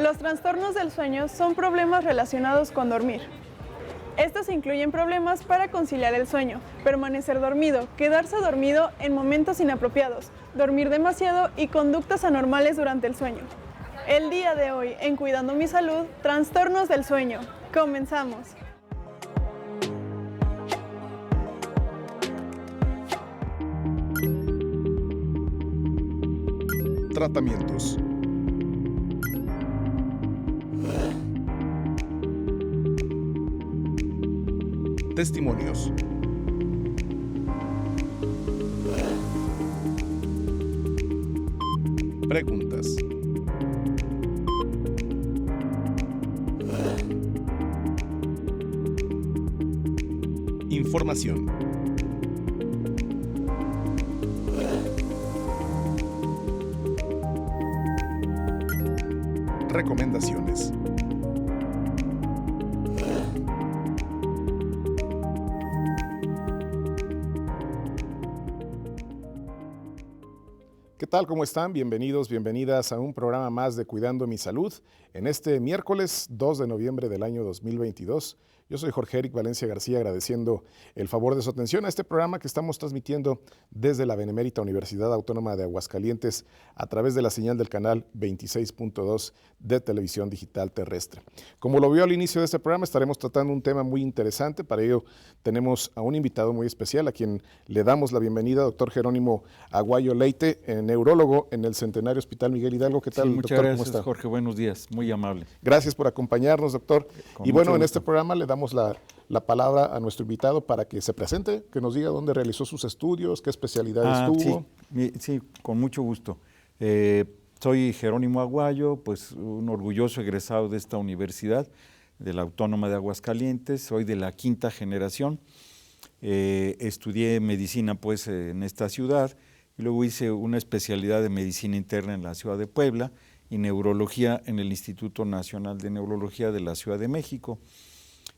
Los trastornos del sueño son problemas relacionados con dormir. Estos incluyen problemas para conciliar el sueño, permanecer dormido, quedarse dormido en momentos inapropiados, dormir demasiado y conductas anormales durante el sueño. El día de hoy, en Cuidando mi Salud, trastornos del sueño. Comenzamos. Tratamientos. Testimonios. Preguntas. Información. Recomendaciones. ¿Qué tal? ¿Cómo están? Bienvenidos, bienvenidas a un programa más de Cuidando mi Salud en este miércoles 2 de noviembre del año 2022. Yo soy Jorge Eric Valencia García, agradeciendo el favor de su atención a este programa que estamos transmitiendo desde la Benemérita Universidad Autónoma de Aguascalientes a través de la señal del canal 26.2 de Televisión Digital Terrestre. Como lo vio al inicio de este programa, estaremos tratando un tema muy interesante. Para ello tenemos a un invitado muy especial a quien le damos la bienvenida, doctor Jerónimo Aguayo Leite, neurólogo en el Centenario Hospital Miguel Hidalgo. ¿Qué tal, sí, doctor? Muchas gracias, ¿Cómo está? Jorge. Buenos días. Muy amable. Gracias por acompañarnos, doctor. Con y bueno, mucho en gusto. este programa le damos la palabra a nuestro invitado para que se presente, que nos diga dónde realizó sus estudios, qué especialidades tuvo. Sí, con mucho gusto. Soy Jerónimo Aguayo, pues un orgulloso egresado de esta universidad, de la Autónoma de Aguascalientes. Soy de la quinta generación. Estudié medicina pues en esta ciudad y luego hice una especialidad de medicina interna en la ciudad de Puebla y neurología en el Instituto Nacional de Neurología de la Ciudad de México.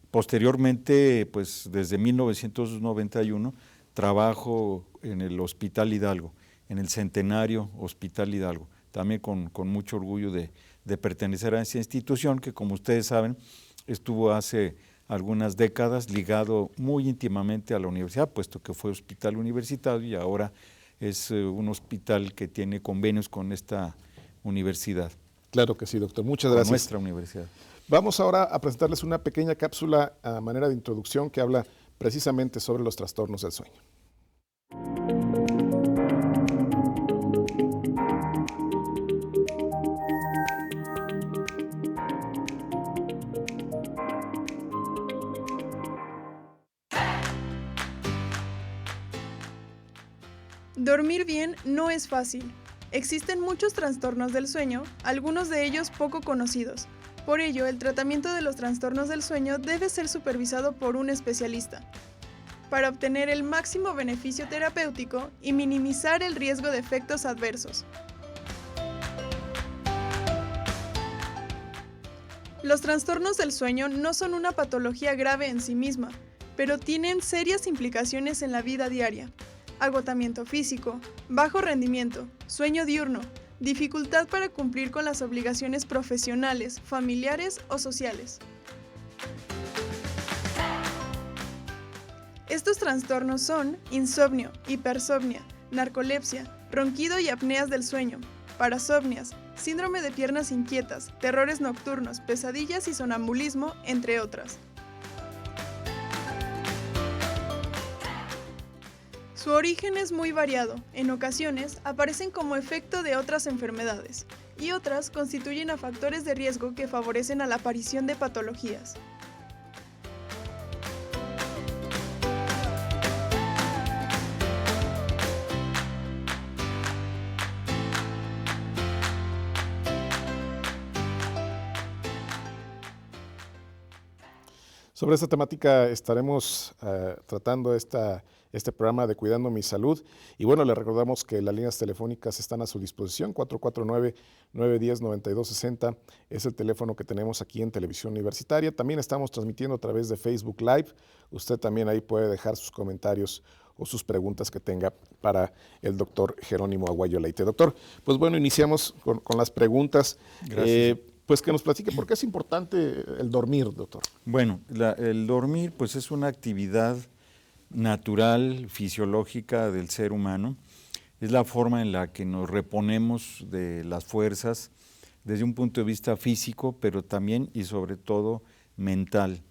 Posteriormente, pues desde 1991, trabajo en el Hospital Hidalgo, en el Centenario Hospital Hidalgo, también con mucho orgullo de pertenecer a esa institución que, como ustedes saben, estuvo hace algunas décadas ligado muy íntimamente a la universidad, puesto que fue hospital universitario y ahora es un hospital que tiene convenios con esta universidad. Claro que sí, doctor. Muchas con gracias. Nuestra universidad. Vamos ahora a presentarles una pequeña cápsula a manera de introducción que habla precisamente sobre los trastornos del sueño. Dormir bien no es fácil. Existen muchos trastornos del sueño, algunos de ellos poco conocidos. Por ello, el tratamiento de los trastornos del sueño debe ser supervisado por un especialista, para obtener el máximo beneficio terapéutico y minimizar el riesgo de efectos adversos. Los trastornos del sueño no son una patología grave en sí misma, pero tienen serias implicaciones en la vida diaria. Agotamiento físico, bajo rendimiento, sueño diurno, dificultad para cumplir con las obligaciones profesionales, familiares o sociales. Estos trastornos son insomnio, hipersomnia, narcolepsia, ronquido y apneas del sueño, parasomnias, síndrome de piernas inquietas, terrores nocturnos, pesadillas y sonambulismo, entre otras. Su origen es muy variado. En ocasiones aparecen como efecto de otras enfermedades y otras constituyen a factores de riesgo que favorecen a la aparición de patologías. Sobre esta temática estaremos tratando este programa de Cuidando mi Salud. Y bueno, le recordamos que las líneas telefónicas están a su disposición. 449-910-9260 es el teléfono que tenemos aquí en Televisión Universitaria. También estamos transmitiendo a través de Facebook Live. Usted también ahí puede dejar sus comentarios o sus preguntas que tenga para el doctor Jerónimo Aguayo Leite. Doctor, pues bueno, iniciamos con las preguntas. Gracias. pues que nos platique por qué es importante el dormir, doctor. Bueno, el dormir pues es una actividad natural, fisiológica del ser humano. Es la forma en la que nos reponemos de las fuerzas desde un punto de vista físico, pero también y sobre todo mental.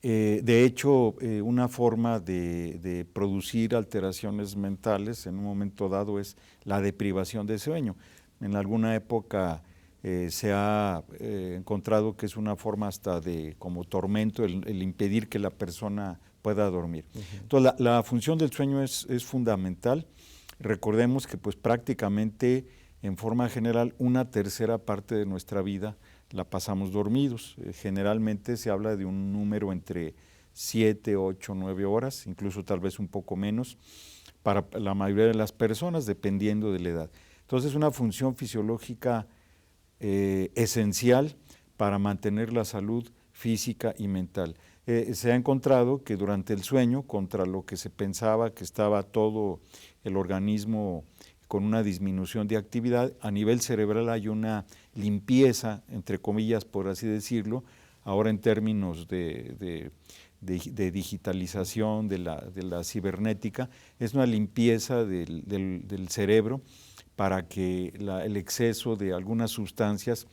De hecho, una forma de producir alteraciones mentales en un momento dado es la deprivación de sueño. En alguna época se ha encontrado que es una forma hasta de como tormento el impedir que la persona pueda dormir. Entonces, la función del sueño es fundamental. Recordemos que pues prácticamente en forma general una tercera parte de nuestra vida la pasamos dormidos. Generalmente se habla de un número entre 7, 8, 9 horas, incluso tal vez un poco menos, para la mayoría de las personas, dependiendo de la edad. Entonces es una función fisiológica esencial para mantener la salud física y mental. Se ha encontrado que durante el sueño, contra lo que se pensaba que estaba todo el organismo con una disminución de actividad, a nivel cerebral hay una limpieza, entre comillas, por así decirlo, ahora en términos de digitalización, de la cibernética, es una limpieza del cerebro para que el exceso de algunas sustancias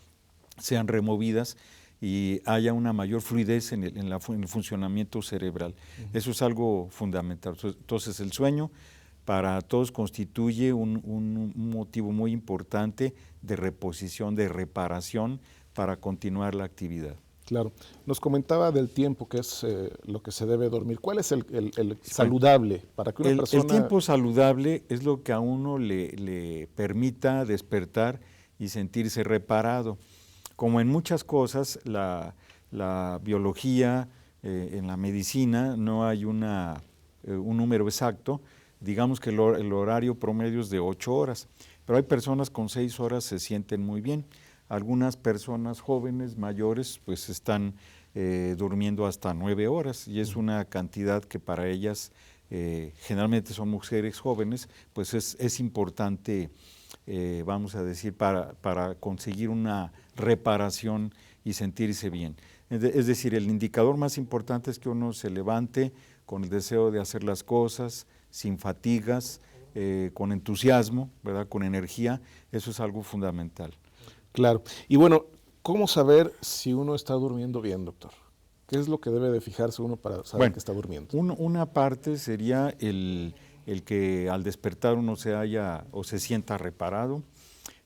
sean removidas y haya una mayor fluidez en el funcionamiento cerebral. Eso es algo fundamental. Entonces el sueño para todos constituye un motivo muy importante de reposición, de reparación para continuar la actividad. Claro. Nos comentaba del tiempo, que es lo que se debe dormir. ¿Cuál es el saludable para que una persona...? El tiempo saludable es lo que a uno le permita despertar y sentirse reparado. Como en muchas cosas, la biología, en la medicina, no hay un número exacto. Digamos que el horario promedio es de 8 horas, pero hay personas con 6 horas se sienten muy bien. Algunas personas jóvenes, mayores, pues están durmiendo hasta 9 horas y es una cantidad que para ellas, generalmente son mujeres jóvenes, pues es importante, vamos a decir, para conseguir una reparación y sentirse bien. Es decir, el indicador más importante es que uno se levante con el deseo de hacer las cosas, sin fatigas, con entusiasmo, ¿verdad? Con energía. Eso es algo fundamental. Claro. Y bueno, ¿cómo saber si uno está durmiendo bien, doctor? ¿Qué es lo que debe de fijarse uno para saber que está durmiendo? Una parte sería el que al despertar uno se haya o se sienta reparado.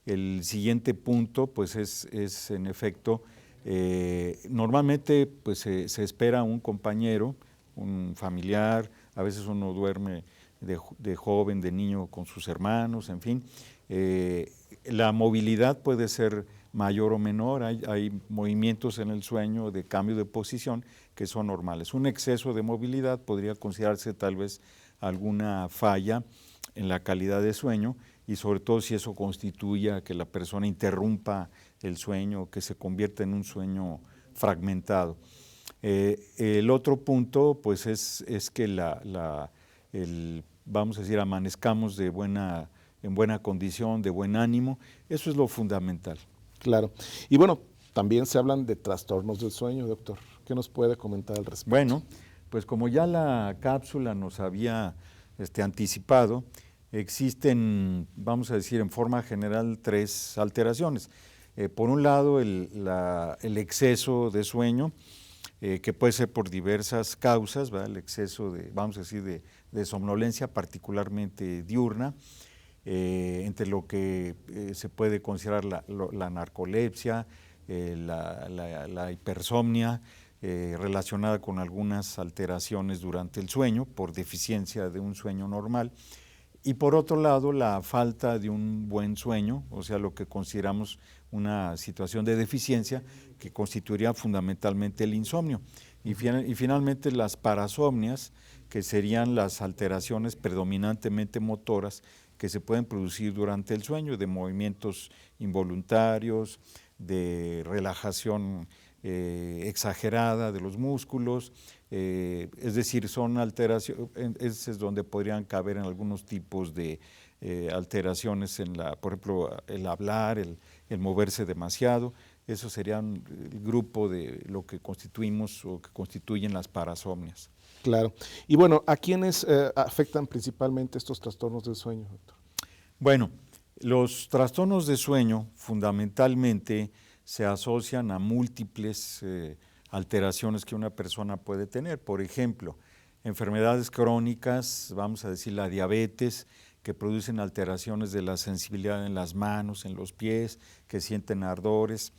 El siguiente punto, pues es en efecto, normalmente pues se espera un compañero, un familiar, a veces uno duerme de joven, de niño con sus hermanos, en fin. La movilidad puede ser mayor o menor, hay movimientos en el sueño de cambio de posición que son normales. Un exceso de movilidad podría considerarse tal vez alguna falla en la calidad de sueño y sobre todo si eso constituye que la persona interrumpa el sueño, que se convierta en un sueño fragmentado. El otro punto pues es que vamos a decir, amanezcamos en buena condición, de buen ánimo. Eso es lo fundamental. Claro. Y bueno, también se hablan de trastornos del sueño, doctor. ¿Qué nos puede comentar al respecto? Bueno, pues como ya la cápsula nos había anticipado, existen, vamos a decir, en forma general 3 alteraciones. Por un lado, el exceso de sueño, que puede ser por diversas causas, ¿verdad? El exceso vamos a decir, de somnolencia, particularmente diurna, entre lo que se puede considerar la narcolepsia, la hipersomnia, relacionada con algunas alteraciones durante el sueño, por deficiencia de un sueño normal. Y por otro lado, la falta de un buen sueño, o sea, lo que consideramos una situación de deficiencia que constituiría fundamentalmente el insomnio. Y finalmente las parasomnias, que serían las alteraciones predominantemente motoras que se pueden producir durante el sueño, de movimientos involuntarios, de relajación exagerada de los músculos, es decir, son alteraciones, es donde podrían caber en algunos tipos de alteraciones por ejemplo, el hablar, el moverse demasiado, Eso sería el grupo de lo que constituimos o que constituyen las parasomnias. Claro. Y bueno, ¿a quiénes afectan principalmente estos trastornos del sueño, doctor? Bueno, los trastornos de sueño fundamentalmente se asocian a múltiples alteraciones que una persona puede tener. Por ejemplo, enfermedades crónicas, vamos a decir la diabetes, que producen alteraciones de la sensibilidad en las manos, en los pies, que sienten ardores.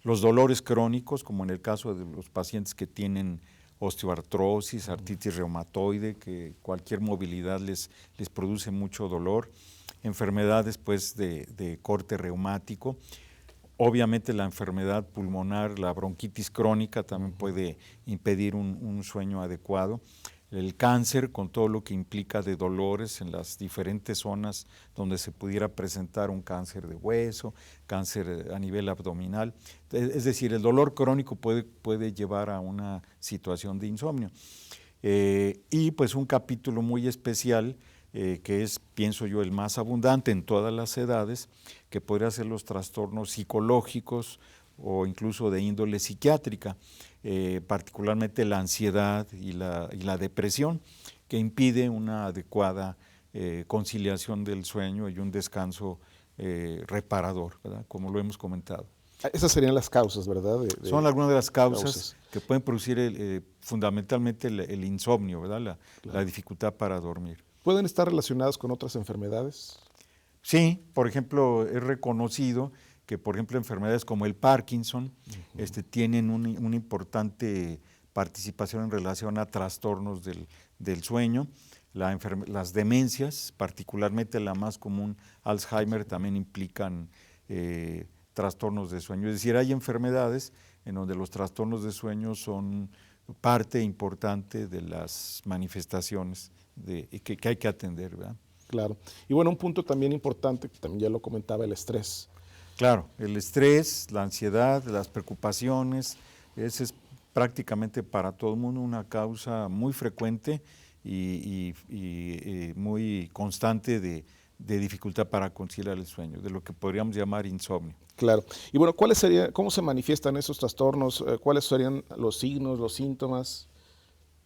Los dolores crónicos, como en el caso de los pacientes que tienen osteoartrosis, artritis reumatoide, que cualquier movilidad les produce mucho dolor. Enfermedades pues de corte reumático. Obviamente la enfermedad pulmonar, la bronquitis crónica también puede impedir un sueño adecuado. El cáncer, con todo lo que implica de dolores en las diferentes zonas donde se pudiera presentar un cáncer de hueso, cáncer a nivel abdominal. Es decir, el dolor crónico puede llevar a una situación de insomnio. Y pues un capítulo muy especial, que es, pienso yo, el más abundante en todas las edades, que podría ser los trastornos psicológicos o incluso de índole psiquiátrica. Particularmente la ansiedad y la depresión, que impide una adecuada conciliación del sueño y un descanso reparador, ¿verdad? Como lo hemos comentado. Esas serían las causas, ¿verdad? Son algunas de las causas que pueden producir fundamentalmente el insomnio, ¿verdad? La dificultad para dormir. ¿Pueden estar relacionadas con otras enfermedades? Sí, por ejemplo, es reconocido que, por ejemplo, enfermedades como el Parkinson tienen una importante participación en relación a trastornos del sueño. Las demencias, particularmente la más común, Alzheimer, también implican trastornos de sueño. Es decir, hay enfermedades en donde los trastornos de sueño son parte importante de las manifestaciones que hay que atender, ¿verdad? Claro. Y bueno, un punto también importante, que también ya lo comentaba, el estrés. Claro, el estrés, la ansiedad, las preocupaciones, ese es prácticamente para todo el mundo una causa muy frecuente y muy constante de dificultad para conciliar el sueño, de lo que podríamos llamar insomnio. Claro. Y bueno, ¿cómo se manifiestan esos trastornos? ¿Cuáles serían los signos, los síntomas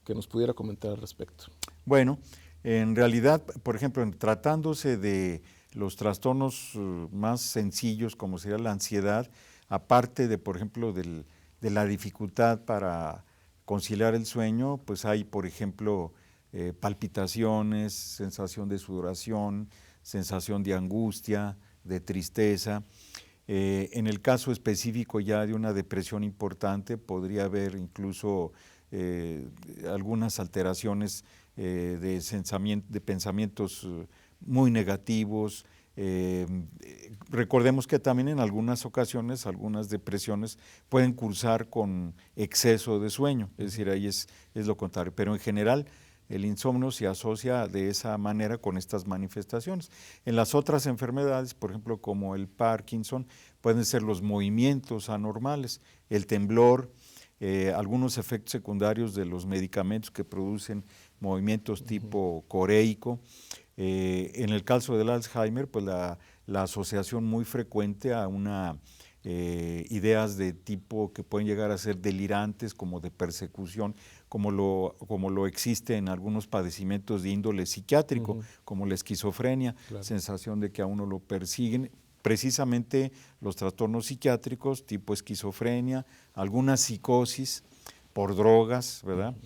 que nos pudiera comentar al respecto? Bueno, en realidad, por ejemplo, tratándose de los trastornos más sencillos, como sería la ansiedad, aparte de, por ejemplo, de la dificultad para conciliar el sueño, pues hay, por ejemplo, palpitaciones, sensación de sudoración, sensación de angustia, de tristeza. En el caso específico ya de una depresión importante, podría haber incluso algunas alteraciones de pensamientos muy negativos. Recordemos que también en algunas ocasiones algunas depresiones pueden cursar con exceso de sueño, es decir, ahí es lo contrario, pero en general el insomnio se asocia de esa manera con estas manifestaciones. En las otras enfermedades, por ejemplo, como el Parkinson, pueden ser los movimientos anormales, el temblor, algunos efectos secundarios de los medicamentos que producen movimientos tipo coreico. En el caso del Alzheimer, pues la asociación muy frecuente a ideas de tipo que pueden llegar a ser delirantes, como de persecución, como lo existe en algunos padecimientos de índole psiquiátrico, como la esquizofrenia, claro, sensación de que a uno lo persiguen. Precisamente los trastornos psiquiátricos tipo esquizofrenia, alguna psicosis por drogas, ¿verdad?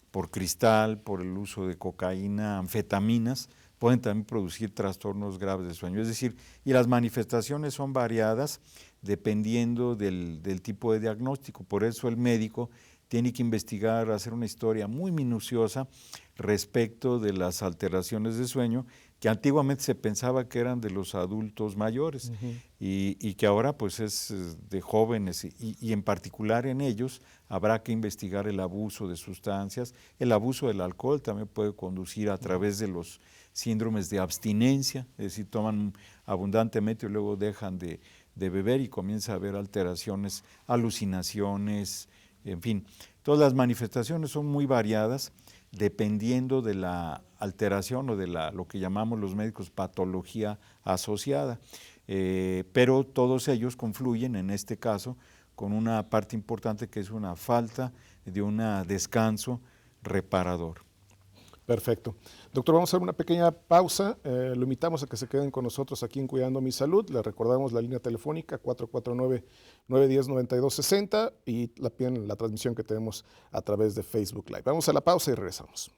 Por cristal, por el uso de cocaína, anfetaminas, pueden también producir trastornos graves de sueño. Es decir, y las manifestaciones son variadas dependiendo del tipo de diagnóstico. Por eso el médico tiene que investigar, hacer una historia muy minuciosa respecto de las alteraciones de sueño que antiguamente se pensaba que eran de los adultos mayores y que ahora pues es de jóvenes y en particular en ellos habrá que investigar el abuso de sustancias. El abuso del alcohol también puede conducir a través de los síndromes de abstinencia, es decir, toman abundantemente y luego dejan de beber y comienza a haber alteraciones, alucinaciones, en fin. Todas las manifestaciones son muy variadas dependiendo de la alteración o de lo que llamamos los médicos patología asociada, pero todos ellos confluyen en este caso con una parte importante que es una falta de un descanso reparador. Perfecto. Doctor, vamos a hacer una pequeña pausa. Lo invitamos a que se queden con nosotros aquí en Cuidando Mi Salud. Les recordamos la línea telefónica 449-910-9260 y la transmisión que tenemos a través de Facebook Live. Vamos a la pausa y regresamos.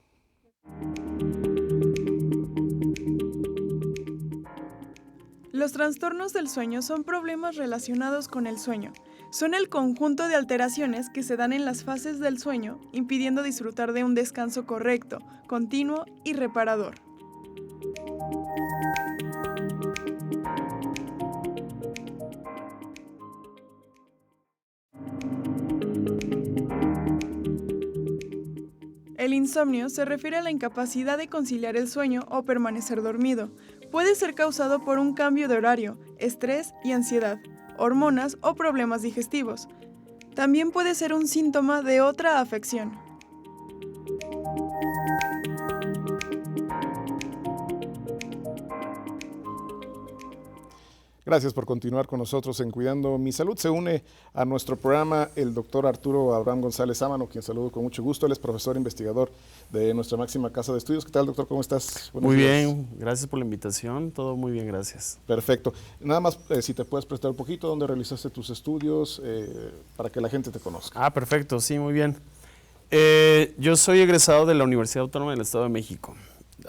Los trastornos del sueño son problemas relacionados con el sueño. Son el conjunto de alteraciones que se dan en las fases del sueño, impidiendo disfrutar de un descanso correcto, continuo y reparador. El insomnio se refiere a la incapacidad de conciliar el sueño o permanecer dormido. Puede ser causado por un cambio de horario, estrés y ansiedad, hormonas o problemas digestivos. También puede ser un síntoma de otra afección. Gracias por continuar con nosotros en Cuidando Mi Salud. Se une a nuestro programa el doctor Arturo Abraham González Sámano, quien saludo con mucho gusto. Él es profesor investigador de nuestra máxima casa de estudios. ¿Qué tal, doctor? ¿Cómo estás? Muy bien, gracias por la invitación. Todo muy bien, gracias. Perfecto. Nada más, si te puedes prestar un poquito, ¿dónde realizaste tus estudios para que la gente te conozca? Perfecto, sí, muy bien. Yo soy egresado de la Universidad Autónoma del Estado de México.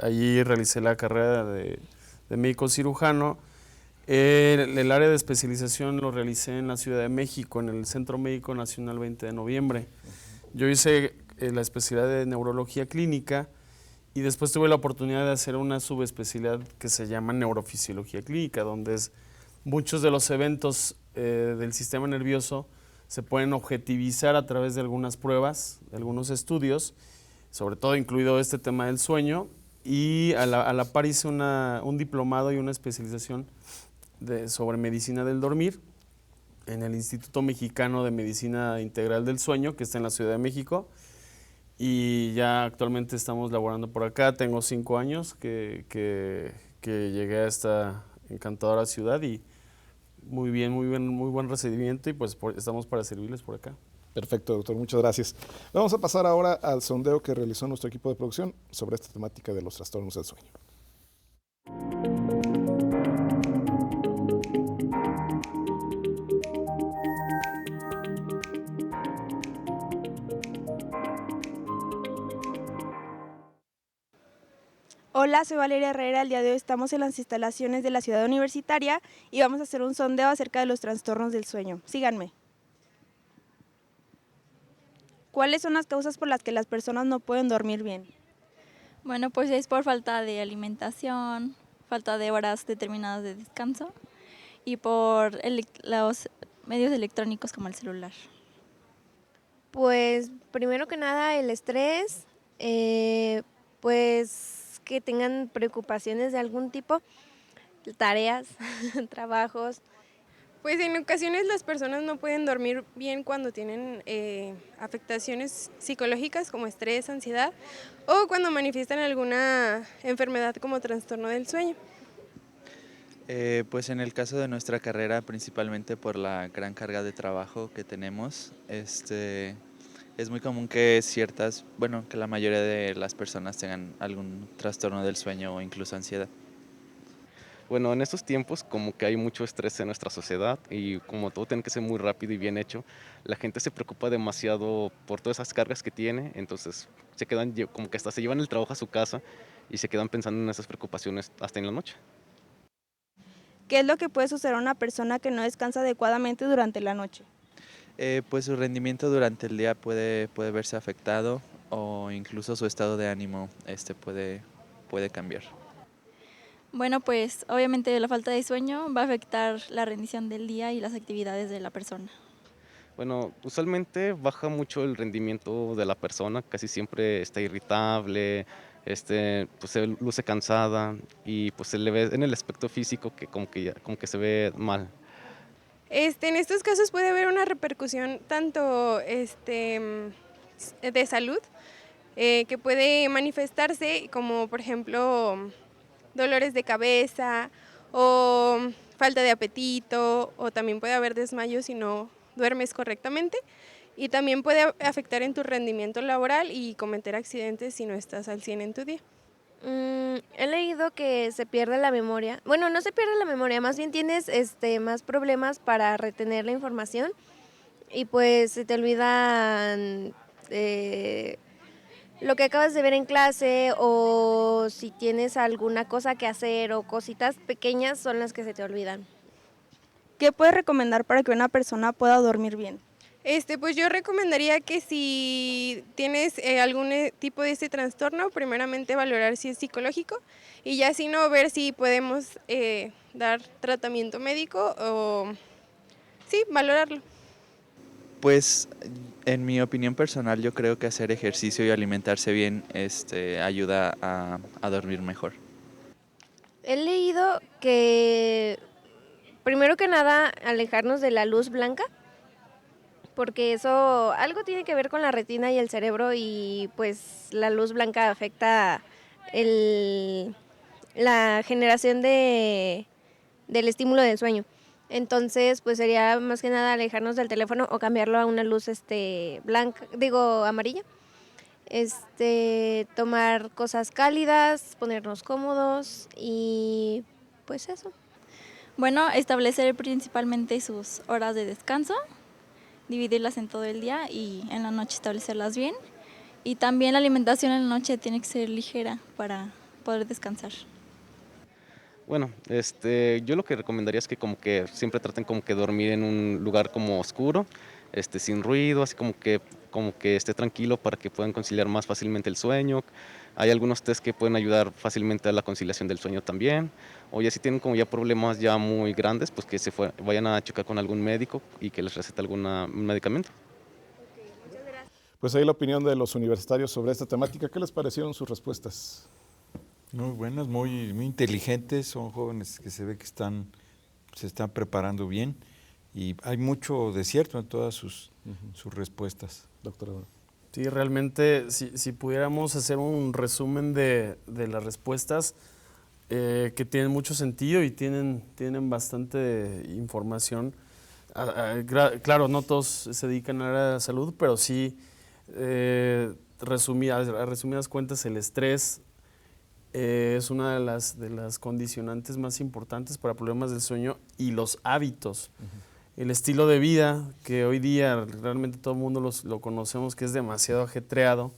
Allí realicé la carrera de médico cirujano. El área de especialización lo realicé en la Ciudad de México, en el Centro Médico Nacional 20 de Noviembre. Yo hice la especialidad de neurología clínica y después tuve la oportunidad de hacer una subespecialidad que se llama neurofisiología clínica, donde muchos de los eventos del sistema nervioso se pueden objetivizar a través de algunas pruebas, de algunos estudios, sobre todo incluido este tema del sueño, y a la par hice un diplomado y una especialización sobre medicina del dormir en el Instituto Mexicano de Medicina Integral del Sueño, que está en la Ciudad de México, y ya actualmente estamos laborando por acá. Tengo 5 años que llegué a esta encantadora ciudad y muy buen recibimiento, y pues estamos para servirles por acá. Perfecto, doctor, muchas gracias. Vamos a pasar ahora al sondeo que realizó nuestro equipo de producción sobre esta temática de los trastornos del sueño. Hola, soy Valeria Herrera. El día de hoy estamos en las instalaciones de la Ciudad Universitaria y vamos a hacer un sondeo acerca de los trastornos del sueño. Síganme. ¿Cuáles son las causas por las que las personas no pueden dormir bien? Bueno, pues es por falta de alimentación, falta de horas determinadas de descanso y por los medios electrónicos como el celular. Pues primero que nada el estrés, pues que tengan preocupaciones de algún tipo, tareas, trabajos. Pues en ocasiones las personas no pueden dormir bien cuando tienen afectaciones psicológicas como estrés, ansiedad o cuando manifiestan alguna enfermedad como trastorno del sueño. Pues en el caso de nuestra carrera, principalmente por la gran carga de trabajo que tenemos, es muy común que que la mayoría de las personas tengan algún trastorno del sueño o incluso ansiedad. Bueno, en estos tiempos como que hay mucho estrés en nuestra sociedad y como todo tiene que ser muy rápido y bien hecho, la gente se preocupa demasiado por todas esas cargas que tiene, entonces se quedan como que hasta se llevan el trabajo a su casa y se quedan pensando en esas preocupaciones hasta en la noche. ¿Qué es lo que puede suceder a una persona que no descansa adecuadamente durante la noche? Pues su rendimiento durante el día puede verse afectado o incluso su estado de ánimo puede cambiar. Bueno, pues obviamente la falta de sueño va a afectar la rendición del día y las actividades de la persona. Bueno, usualmente baja mucho el rendimiento de la persona, casi siempre está irritable, pues se luce cansada y pues se le ve en el aspecto físico que como que se ve mal. En estos casos puede haber una repercusión tanto de salud que puede manifestarse como por ejemplo dolores de cabeza o falta de apetito, o también puede haber desmayos si no duermes correctamente, y también puede afectar en tu rendimiento laboral y cometer accidentes si no estás al 100 en tu día. He leído que se pierde la memoria. Bueno, no se pierde la memoria, más bien tienes más problemas para retener la información y pues se te olvidan lo que acabas de ver en clase, o si tienes alguna cosa que hacer o cositas pequeñas son las que se te olvidan. ¿Qué puedes recomendar para que una persona pueda dormir bien? Pues yo recomendaría que si tienes algún tipo de este trastorno, primeramente valorar si es psicológico, y ya si no, ver si podemos dar tratamiento médico o sí, valorarlo. Pues en mi opinión personal yo creo que hacer ejercicio y alimentarse bien ayuda a dormir mejor. He leído que primero que nada alejarnos de la luz blanca, porque eso algo tiene que ver con la retina y el cerebro, y pues la luz blanca afecta la generación del estímulo del sueño. Entonces, pues sería más que nada alejarnos del teléfono o cambiarlo a una luz blanca, amarilla. Tomar cosas cálidas, ponernos cómodos y pues eso. Bueno, establecer principalmente sus horas de descanso, dividirlas en todo el día y en la noche establecerlas bien. Y también la alimentación en la noche tiene que ser ligera para poder descansar. Bueno, yo lo que recomendaría es que como que siempre traten como que dormir en un lugar como oscuro, sin ruido, así como que esté tranquilo para que puedan conciliar más fácilmente el sueño. Hay algunos test que pueden ayudar fácilmente a la conciliación del sueño también. O ya si tienen como ya problemas ya muy grandes, pues que vayan a checar con algún médico y que les recete algún medicamento. Pues ahí la opinión de los universitarios sobre esta temática. ¿Qué les parecieron sus respuestas? Muy buenas, muy inteligentes, son jóvenes que se ve que se están preparando bien y hay mucho de cierto en todas sus respuestas. Doctora. Sí, realmente, si pudiéramos hacer un resumen de las respuestas, que tienen mucho sentido y tienen bastante información. Claro, no todos se dedican a la salud, pero sí, a resumidas cuentas, el estrés es una de las condicionantes más importantes para problemas del sueño, y los hábitos. El estilo de vida, que hoy día realmente todo el mundo lo conocemos, que es demasiado ajetreado,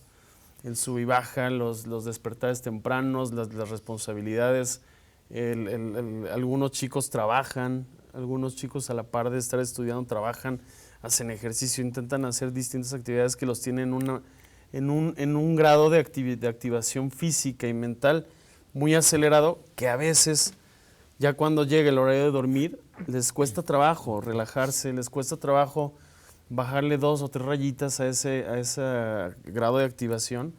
el sub y baja, los despertares tempranos, las responsabilidades, algunos chicos trabajan, algunos chicos a la par de estar estudiando trabajan, hacen ejercicio, intentan hacer distintas actividades que los tienen en un grado de activación física y mental muy acelerado, que a veces ya cuando llega el horario de dormir les cuesta trabajo relajarse, les cuesta trabajo bajarle 2 o 3 rayitas a ese grado de activación,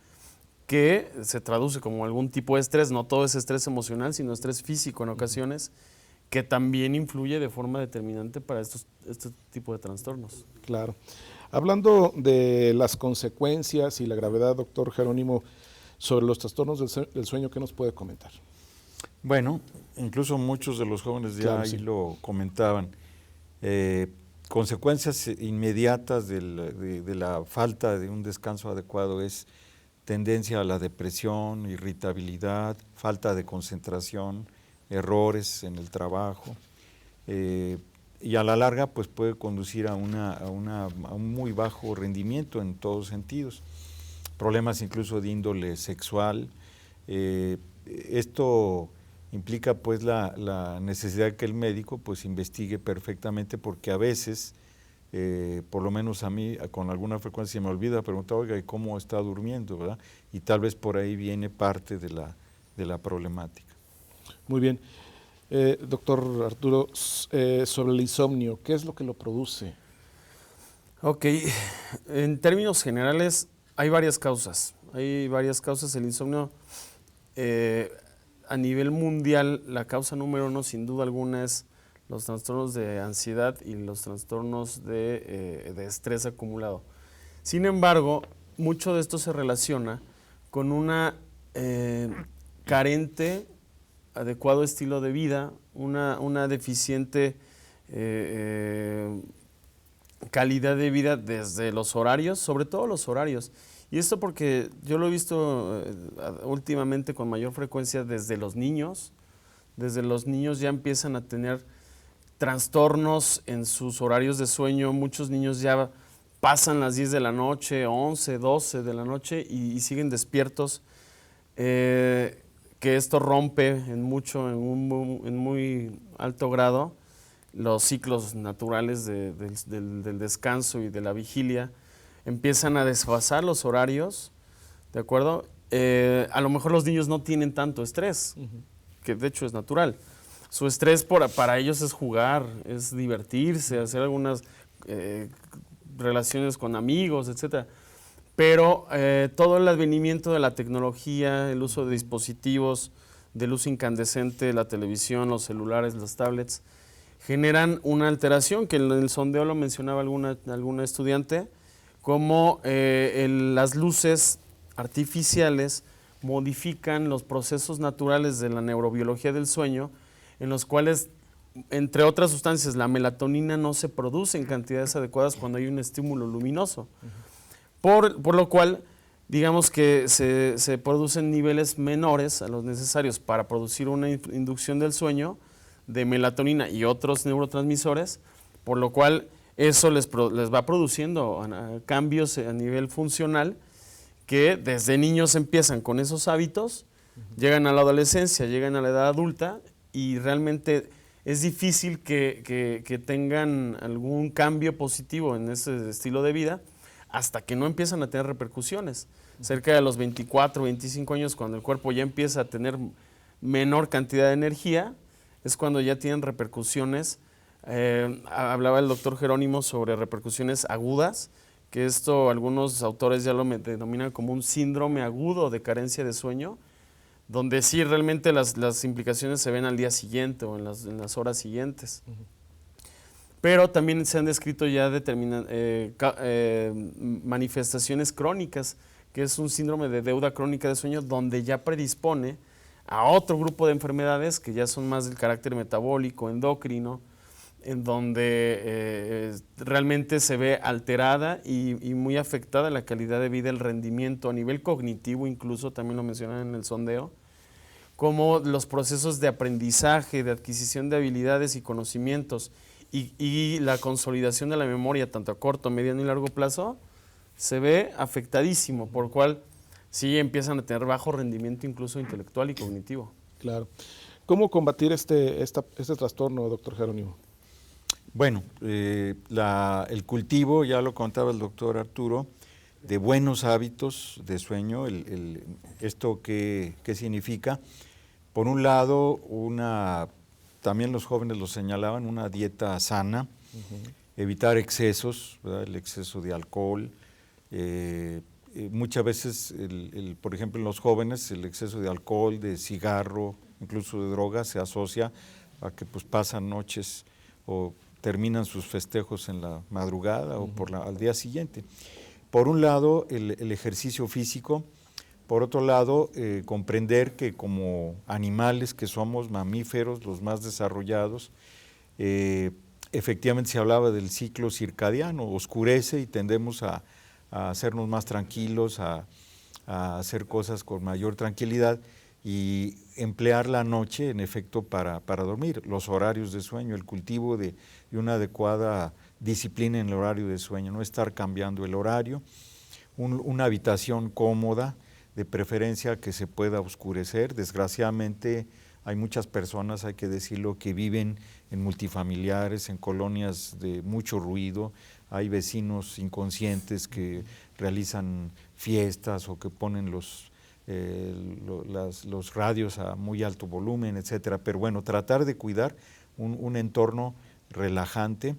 que se traduce como algún tipo de estrés. No todo es estrés emocional, sino estrés físico en ocasiones, que también influye de forma determinante para este tipo de trastornos. Claro. Hablando de las consecuencias y la gravedad, doctor Jerónimo, sobre los trastornos del sueño, ¿qué nos puede comentar? Bueno, incluso muchos de los jóvenes ya ahí lo comentaban. Consecuencias inmediatas de la falta de un descanso adecuado es tendencia a la depresión, irritabilidad, falta de concentración, errores en el trabajo, y a la larga pues puede conducir a un muy bajo rendimiento en todos sentidos. Problemas incluso de índole sexual. Esto implica pues la necesidad de que el médico pues investigue perfectamente, porque a veces, por lo menos a mí con alguna frecuencia me olvida preguntar, oiga, ¿y cómo está durmiendo? ¿Verdad? Y tal vez por ahí viene parte de la problemática. Muy bien. Doctor Arturo, sobre el insomnio, ¿qué es lo que lo produce? Ok, en términos generales hay varias causas. El insomnio, a nivel mundial, la causa número 1 sin duda alguna es los trastornos de ansiedad y los trastornos de estrés acumulado. Sin embargo, mucho de esto se relaciona con una carente, adecuado estilo de vida, una deficiente calidad de vida desde los horarios, sobre todo los horarios. Y esto porque yo lo he visto últimamente con mayor frecuencia desde los niños. Desde los niños ya empiezan a tener trastornos en sus horarios de sueño. Muchos niños ya pasan las 10 de la noche, 11, 12 de la noche y siguen despiertos. Que esto rompe en muy alto grado los ciclos naturales del descanso y de la vigilia. Empiezan a desfasar los horarios, ¿de acuerdo? A lo mejor los niños no tienen tanto estrés, que de hecho es natural. Su estrés para ellos es jugar, es divertirse, hacer algunas relaciones con amigos, etc. Pero todo el advenimiento de la tecnología, el uso de dispositivos de luz incandescente, la televisión, los celulares, las tablets, generan una alteración, que en el sondeo lo mencionaba alguna estudiante, como las luces artificiales modifican los procesos naturales de la neurobiología del sueño, en los cuales, entre otras sustancias, la melatonina no se produce en cantidades adecuadas cuando hay un estímulo luminoso. Por lo cual, digamos que se producen niveles menores a los necesarios para producir una inducción del sueño de melatonina y otros neurotransmisores, por lo cual eso les va produciendo cambios a nivel funcional que desde niños empiezan con esos hábitos, llegan a la adolescencia, llegan a la edad adulta y realmente es difícil que tengan algún cambio positivo en ese estilo de vida hasta que no empiezan a tener repercusiones. Cerca de los 24, 25 años, cuando el cuerpo ya empieza a tener menor cantidad de energía, es cuando ya tienen repercusiones. Hablaba el doctor Jerónimo sobre repercusiones agudas, que esto algunos autores ya lo denominan como un síndrome agudo de carencia de sueño, donde sí realmente las implicaciones se ven al día siguiente o en las horas siguientes. Pero también se han descrito ya manifestaciones crónicas, que es un síndrome de deuda crónica de sueño, donde ya predispone a otro grupo de enfermedades que ya son más del carácter metabólico, endocrino, en donde realmente se ve alterada y muy afectada la calidad de vida, el rendimiento a nivel cognitivo, incluso también lo mencionan en el sondeo, como los procesos de aprendizaje, de adquisición de habilidades y conocimientos y la consolidación de la memoria, tanto a corto, mediano y largo plazo, se ve afectadísimo, por lo cual sí empiezan a tener bajo rendimiento incluso intelectual y cognitivo. Claro. ¿Cómo combatir este trastorno, doctor Jerónimo? Bueno, el cultivo, ya lo contaba el doctor Arturo, de buenos hábitos de sueño. ¿Esto qué significa? Por un lado, también los jóvenes lo señalaban, una dieta sana, evitar excesos, ¿verdad? El exceso de alcohol. Muchas veces, por ejemplo, en los jóvenes, el exceso de alcohol, de cigarro, incluso de droga, se asocia a que pues, pasan noches o terminan sus festejos en la madrugada o al día siguiente. Por un lado, el ejercicio físico. Por otro lado, comprender que como animales que somos mamíferos, los más desarrollados, efectivamente se hablaba del ciclo circadiano, oscurece y tendemos a hacernos más tranquilos, a hacer cosas con mayor tranquilidad y emplear la noche, en efecto, para dormir. Los horarios de sueño, el cultivo de una adecuada disciplina en el horario de sueño, no estar cambiando el horario, una habitación cómoda, de preferencia que se pueda oscurecer. Desgraciadamente hay muchas personas, hay que decirlo, que viven en multifamiliares, en colonias de mucho ruido, hay vecinos inconscientes que realizan fiestas o que ponen los radios a muy alto volumen, etcétera. Pero bueno, tratar de cuidar un entorno relajante.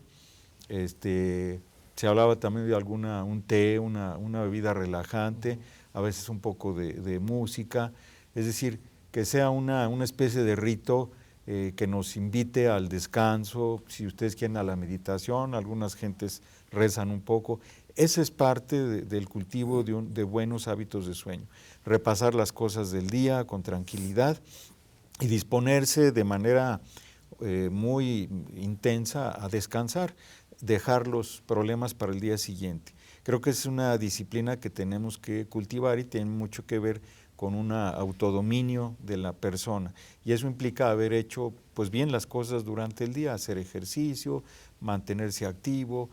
Se hablaba también de un té, una bebida relajante, a veces un poco de música, es decir, que sea una especie de rito que nos invite al descanso, si ustedes quieren a la meditación, algunas gentes rezan un poco. Esa es parte del cultivo de buenos hábitos de sueño. Repasar las cosas del día con tranquilidad y disponerse de manera muy intensa a descansar. dejar los problemas para el día siguiente. Creo que es una disciplina que tenemos que cultivar y tiene mucho que ver con un autodominio de la persona, y eso implica haber hecho pues bien las cosas durante el día, hacer ejercicio, mantenerse activo.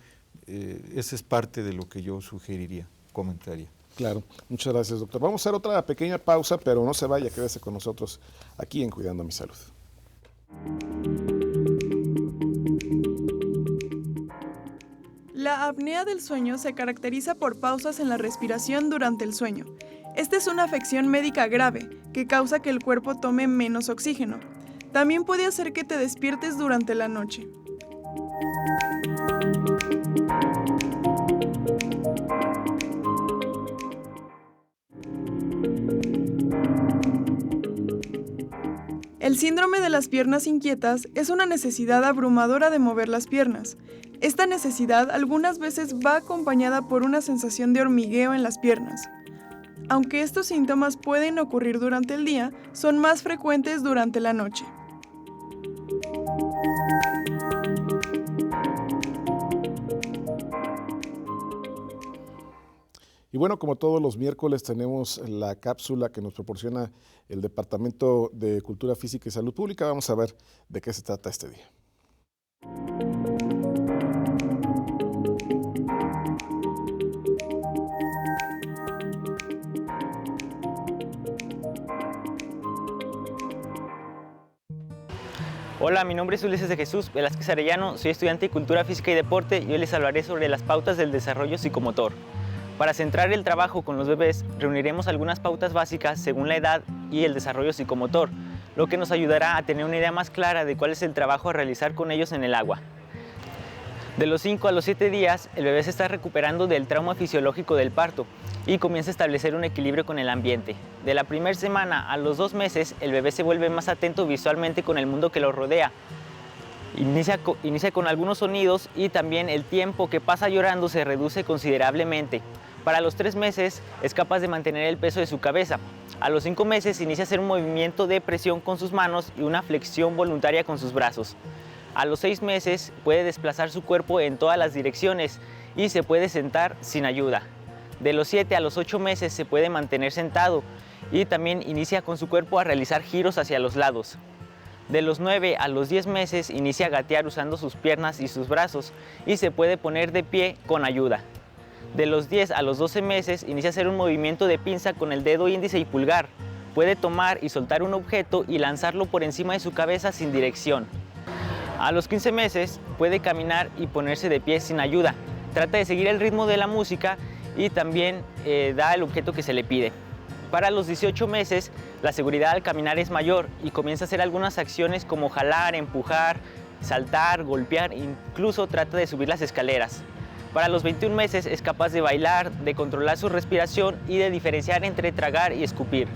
Esa es parte de lo que yo sugeriría, comentaría. Claro, muchas gracias, doctor. Vamos a hacer otra pequeña pausa, pero no se vaya, quédese con nosotros aquí en Cuidando mi Salud. La apnea del sueño se caracteriza por pausas en la respiración durante el sueño. Esta es una afección médica grave que causa que el cuerpo tome menos oxígeno. También puede hacer que te despiertes durante la noche. El síndrome de las piernas inquietas es una necesidad abrumadora de mover las piernas. Esta necesidad algunas veces va acompañada por una sensación de hormigueo en las piernas. Aunque estos síntomas pueden ocurrir durante el día, son más frecuentes durante la noche. Y bueno, como todos los miércoles tenemos la cápsula que nos proporciona el Departamento de Cultura Física y Salud Pública. Vamos a ver de qué se trata este día. Hola, mi nombre es Ulises de Jesús Velázquez Arellano, soy estudiante de Cultura Física y Deporte y hoy les hablaré sobre las pautas del desarrollo psicomotor. Para centrar el trabajo con los bebés, reuniremos algunas pautas básicas según la edad y el desarrollo psicomotor, lo que nos ayudará a tener una idea más clara de cuál es el trabajo a realizar con ellos en el agua. De los 5 a los 7 días, el bebé se está recuperando del trauma fisiológico del parto y comienza a establecer un equilibrio con el ambiente. De la primera semana a los 2 meses, el bebé se vuelve más atento visualmente con el mundo que lo rodea. Inicia con algunos sonidos y también el tiempo que pasa llorando se reduce considerablemente. Para los 3 meses es capaz de mantener el peso de su cabeza. A los 5 meses inicia a hacer un movimiento de presión con sus manos y una flexión voluntaria con sus brazos. A los 6 meses puede desplazar su cuerpo en todas las direcciones y se puede sentar sin ayuda. De los 7 a los 8 meses se puede mantener sentado y también inicia con su cuerpo a realizar giros hacia los lados. De los 9 a los 10 meses inicia a gatear usando sus piernas y sus brazos y se puede poner de pie con ayuda. De los 10 a los 12 meses inicia a hacer un movimiento de pinza con el dedo índice y pulgar. Puede tomar y soltar un objeto y lanzarlo por encima de su cabeza sin dirección. A los 15 meses puede caminar y ponerse de pie sin ayuda. Trata de seguir el ritmo de la música y también da el objeto que se le pide. Para los 18 meses, la seguridad al caminar es mayor y comienza a hacer algunas acciones como jalar, empujar, saltar, golpear, incluso trata de subir las escaleras. Para los 21 meses es capaz de bailar, de controlar su respiración y de diferenciar entre tragar y escupir.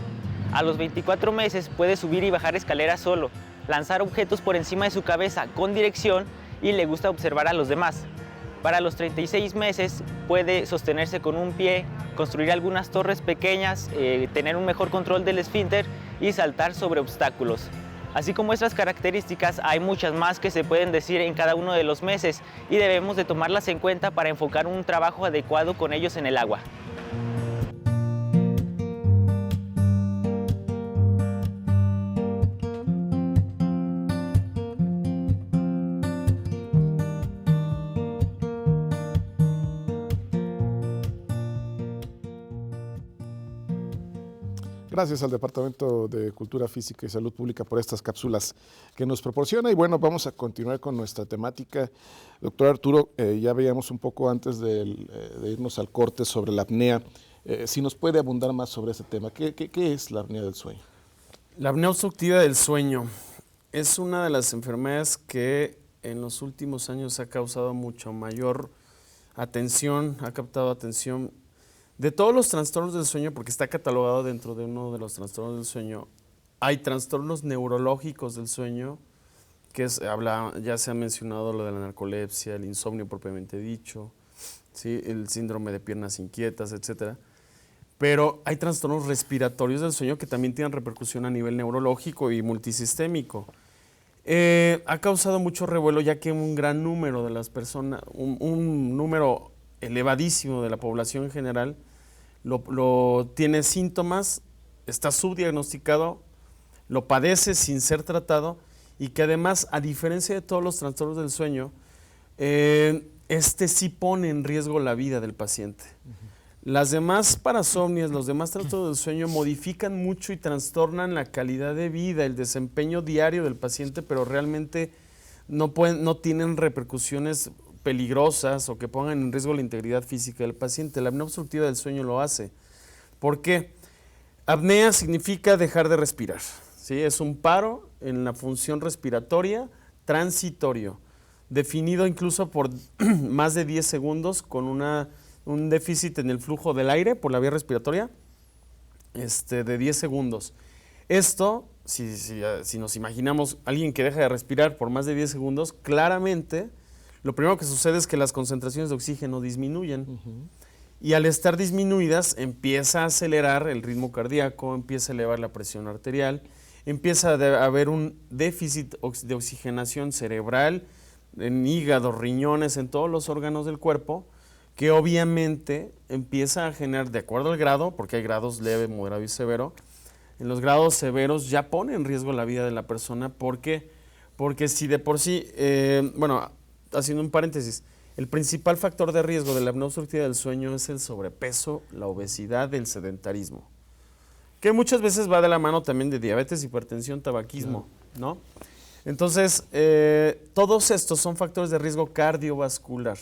A los 24 meses puede subir y bajar escaleras solo, lanzar objetos por encima de su cabeza con dirección y le gusta observar a los demás. Para los 36 meses puede sostenerse con un pie, construir algunas torres pequeñas, tener un mejor control del esfínter y saltar sobre obstáculos. Así como estas características, hay muchas más que se pueden decir en cada uno de los meses y debemos de tomarlas en cuenta para enfocar un trabajo adecuado con ellos en el agua. Gracias al Departamento de Cultura Física y Salud Pública por estas cápsulas que nos proporciona. Y bueno, vamos a continuar con nuestra temática. Doctor Arturo, ya veíamos un poco antes de irnos al corte sobre la apnea. Si nos puede abundar más sobre ese tema. ¿Qué es la apnea del sueño? La apnea obstructiva del sueño es una de las enfermedades que en los últimos años ha causado mucho mayor atención, ha captado atención. De todos los trastornos del sueño, porque está catalogado dentro de uno de los trastornos del sueño, hay trastornos neurológicos del sueño, que ya se ha mencionado lo de la narcolepsia, el insomnio propiamente dicho, ¿sí? El síndrome de piernas inquietas, etc. Pero hay trastornos respiratorios del sueño que también tienen repercusión a nivel neurológico y multisistémico. Ha causado mucho revuelo ya que un gran número de las personas, un número elevadísimo de la población en general, lo tiene síntomas, está subdiagnosticado, lo padece sin ser tratado y que además, a diferencia de todos los trastornos del sueño, sí pone en riesgo la vida del paciente. Las demás parasomnias, los demás trastornos del sueño modifican mucho y trastornan la calidad de vida, el desempeño diario del paciente, pero realmente no tienen repercusiones peligrosas o que pongan en riesgo la integridad física del paciente. La apnea obstructiva del sueño lo hace. ¿Por qué? Apnea significa dejar de respirar, ¿sí? Es un paro en la función respiratoria transitorio, definido incluso por más de 10 segundos con un déficit en el flujo del aire por la vía respiratoria de 10 segundos. Esto, si nos imaginamos alguien que deja de respirar por más de 10 segundos, claramente lo primero que sucede es que las concentraciones de oxígeno disminuyen. Y al estar disminuidas empieza a acelerar el ritmo cardíaco, empieza a elevar la presión arterial, empieza a haber un déficit de oxigenación cerebral, en hígado, riñones, en todos los órganos del cuerpo, que obviamente empieza a generar, de acuerdo al grado, porque hay grados leve, moderado y severo, en los grados severos ya pone en riesgo la vida de la persona. ¿Por qué? Porque si de por sí, haciendo un paréntesis, el principal factor de riesgo de la apnea obstructiva del sueño es el sobrepeso, la obesidad, el sedentarismo, que muchas veces va de la mano también de diabetes, hipertensión, tabaquismo, ¿no? Entonces, todos estos son factores de riesgo cardiovascular,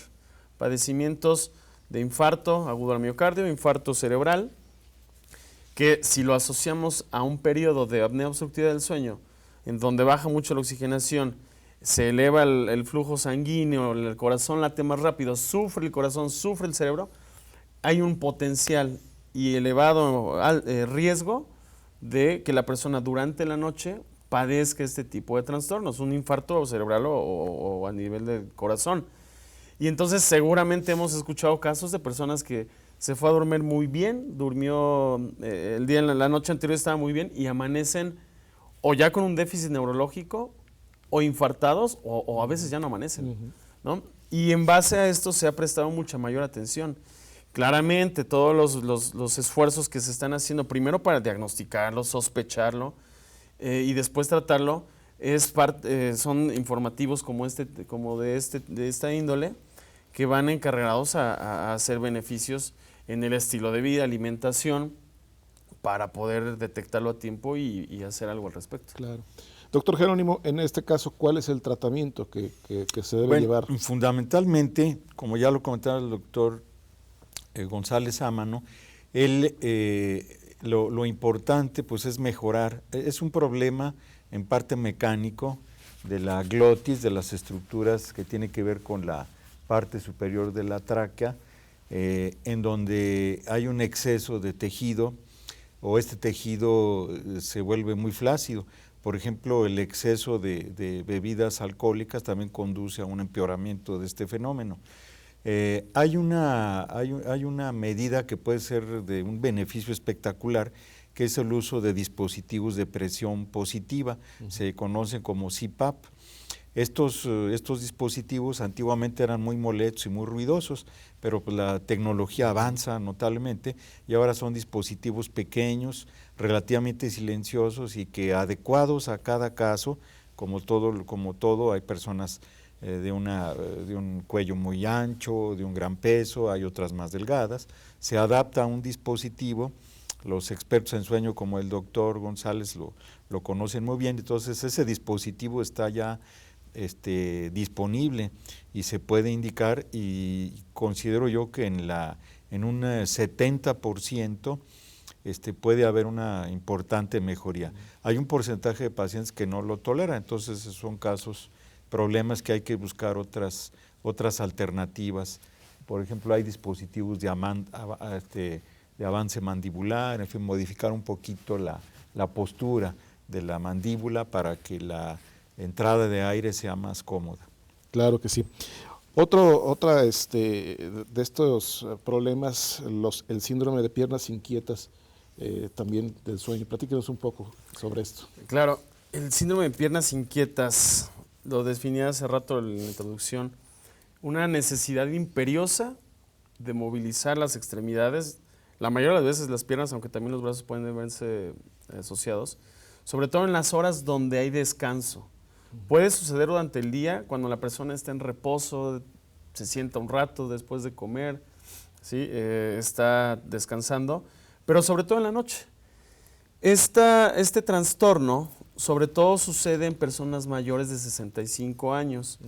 padecimientos de infarto agudo al miocardio, infarto cerebral, que si lo asociamos a un periodo de apnea obstructiva del sueño, en donde baja mucho la oxigenación, se eleva el flujo sanguíneo, el corazón late más rápido, sufre el corazón, sufre el cerebro, hay un potencial y elevado riesgo de que la persona durante la noche padezca este tipo de trastornos, un infarto cerebral o a nivel del corazón. Y entonces seguramente hemos escuchado casos de personas que se fue a dormir muy bien, durmió la noche anterior estaba muy bien y amanecen o ya con un déficit neurológico o infartados o a veces ya no amanecen, ¿no? Y en base a esto se ha prestado mucha mayor atención. Claramente todos los esfuerzos que se están haciendo, primero para diagnosticarlo, sospecharlo y después tratarlo, son informativos como de esta índole, que van encargados a hacer beneficios en el estilo de vida, alimentación, para poder detectarlo a tiempo y hacer algo al respecto. Claro. Doctor Jerónimo, en este caso, ¿cuál es el tratamiento que se debe llevar? Fundamentalmente, como ya lo comentaba el doctor González Ámano, lo importante pues es mejorar. Es un problema en parte mecánico de la glotis, de las estructuras que tiene que ver con la parte superior de la tráquea, en donde hay un exceso de tejido o este tejido se vuelve muy flácido. Por ejemplo, el exceso de bebidas alcohólicas también conduce a un empeoramiento de este fenómeno. Hay una medida que puede ser de un beneficio espectacular, que es el uso de dispositivos de presión positiva, se conocen como CPAP. Estos dispositivos antiguamente eran muy molestos y muy ruidosos, pero pues la tecnología avanza notablemente y ahora son dispositivos pequeños, relativamente silenciosos y que adecuados a cada caso, como todo hay personas de un cuello muy ancho, de un gran peso, hay otras más delgadas, se adapta a un dispositivo. Los expertos en sueño como el doctor González lo conocen muy bien, entonces ese dispositivo está ya disponible y se puede indicar, y considero yo que en un 70% puede haber una importante mejoría. Hay un porcentaje de pacientes que no lo toleran, entonces son problemas que hay que buscar otras alternativas. Por ejemplo, hay dispositivos de avance mandibular, en fin, modificar un poquito la postura de la mandíbula para que la entrada de aire sea más cómoda. Claro que sí. Otra de estos problemas, el síndrome de piernas inquietas, también del sueño. Platíquenos un poco sobre esto. Claro. El síndrome de piernas inquietas, lo definí hace rato en la introducción, una necesidad imperiosa de movilizar las extremidades, la mayoría de las veces las piernas, aunque también los brazos pueden verse asociados, sobre todo en las horas donde hay descanso. Puede suceder durante el día, cuando la persona está en reposo, se sienta un rato después de comer, ¿sí? Está descansando, pero sobre todo en la noche. Este trastorno sobre todo sucede en personas mayores de 65 años.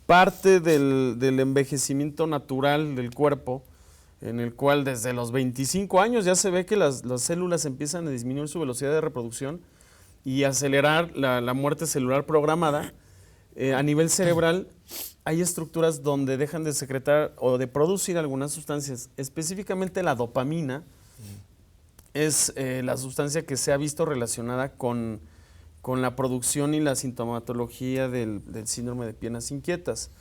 Parte del envejecimiento natural del cuerpo, en el cual desde los 25 años ya se ve que las células empiezan a disminuir su velocidad de reproducción y acelerar la muerte celular programada. A nivel cerebral hay estructuras donde dejan de secretar o de producir algunas sustancias, específicamente la dopamina, es la sustancia que se ha visto relacionada con la producción y la sintomatología del síndrome de piernas inquietas.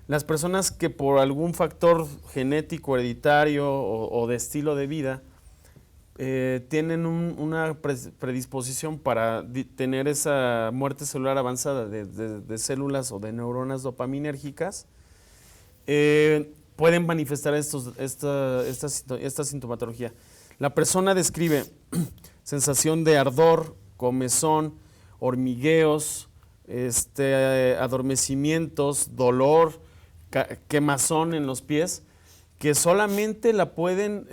Las personas que por algún factor genético, hereditario o de estilo de vida tienen una predisposición para tener esa muerte celular avanzada de células o de neuronas dopaminérgicas, pueden manifestar esta sintomatología. La persona describe sensación de ardor, comezón, hormigueos, adormecimientos, dolor, quemazón en los pies, que solamente la pueden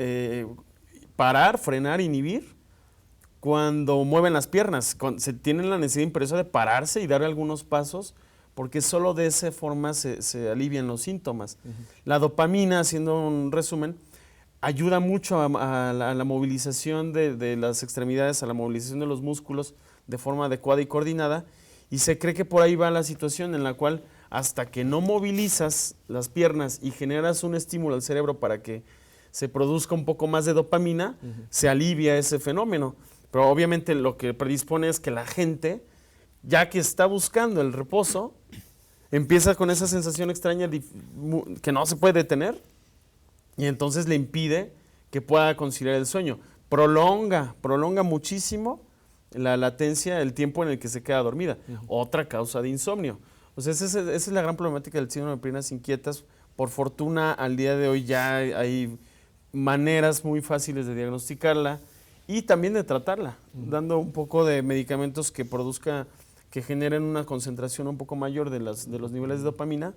parar, frenar, inhibir cuando mueven las piernas. Se tienen la necesidad imperiosa de pararse y dar algunos pasos, porque solo de esa forma se alivian los síntomas. La dopamina, haciendo un resumen, ayuda mucho a la movilización de las extremidades, a la movilización de los músculos de forma adecuada y coordinada, y se cree que por ahí va la situación en la cual hasta que no movilizas las piernas y generas un estímulo al cerebro para que se produzca un poco más de dopamina, se alivia ese fenómeno. Pero obviamente lo que predispone es que la gente, ya que está buscando el reposo, empieza con esa sensación extraña que no se puede detener, y entonces le impide que pueda conciliar el sueño. Prolonga muchísimo la latencia, el tiempo en el que se queda dormida. Otra causa de insomnio. O sea, esa es la gran problemática del síndrome de piernas inquietas. Por fortuna, al día de hoy ya hay maneras muy fáciles de diagnosticarla y también de tratarla, dando un poco de medicamentos que generen una concentración un poco mayor de los niveles de dopamina.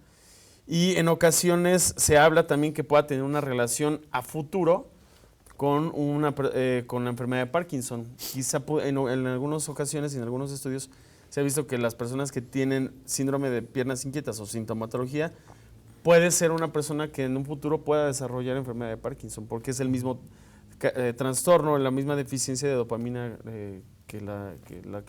Y en ocasiones se habla también que pueda tener una relación a futuro con la enfermedad de Parkinson. Quizá en algunas ocasiones y en algunos estudios se ha visto que las personas que tienen síndrome de piernas inquietas o sintomatología puede ser una persona que en un futuro pueda desarrollar enfermedad de Parkinson, porque es el mismo trastorno, la misma deficiencia de dopamina que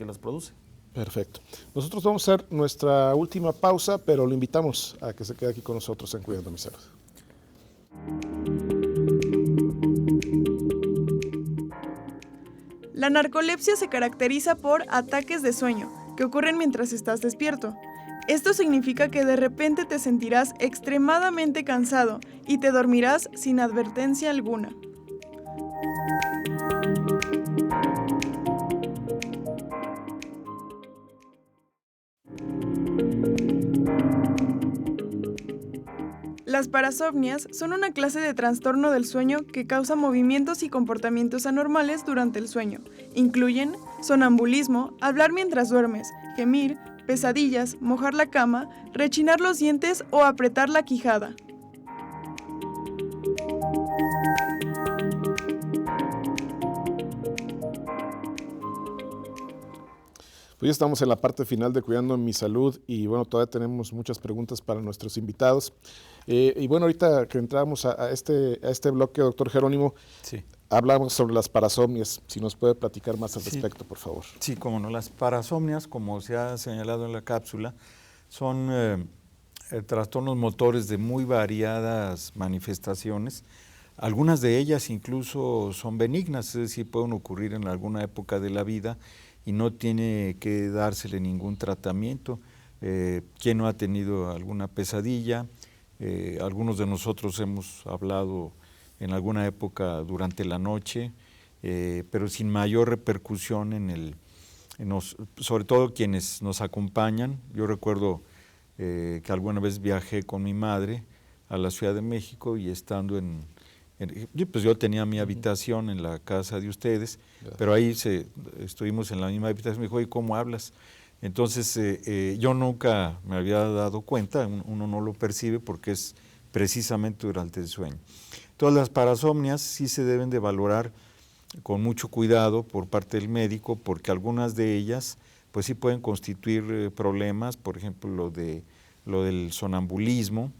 las produce. Perfecto. Nosotros vamos a hacer nuestra última pausa, pero lo invitamos a que se quede aquí con nosotros en Cuidando mi Salud. La narcolepsia se caracteriza por ataques de sueño que ocurren mientras estás despierto. Esto significa que de repente te sentirás extremadamente cansado y te dormirás sin advertencia alguna. Las parasomnias son una clase de trastorno del sueño que causa movimientos y comportamientos anormales durante el sueño. Incluyen sonambulismo, hablar mientras duermes, gemir, pesadillas, mojar la cama, rechinar los dientes o apretar la quijada. Pues ya estamos en la parte final de Cuidando mi Salud y bueno, todavía tenemos muchas preguntas para nuestros invitados. Y bueno, ahorita que entramos a este bloque, doctor Jerónimo, sí, hablamos sobre las parasomnias. Si nos puede platicar más al respecto, por favor. Sí, cómo no. Las parasomnias, como se ha señalado en la cápsula, son trastornos motores de muy variadas manifestaciones. Algunas de ellas incluso son benignas, es decir, pueden ocurrir en alguna época de la vida y no tiene que dársele ningún tratamiento. ¿Quién no ha tenido alguna pesadilla? Algunos de nosotros hemos hablado en alguna época durante la noche, pero sin mayor repercusión en sobre todo quienes nos acompañan. Yo recuerdo que alguna vez viajé con mi madre a la Ciudad de México y estando pues yo tenía mi habitación en la casa de ustedes, pero ahí estuvimos en la misma habitación. Me dijo, ¿y cómo hablas? Entonces yo nunca me había dado cuenta, uno no lo percibe porque es precisamente durante el sueño. Todas las parasomnias sí se deben de valorar con mucho cuidado por parte del médico, porque algunas de ellas pues sí pueden constituir problemas, por ejemplo lo del sonambulismo,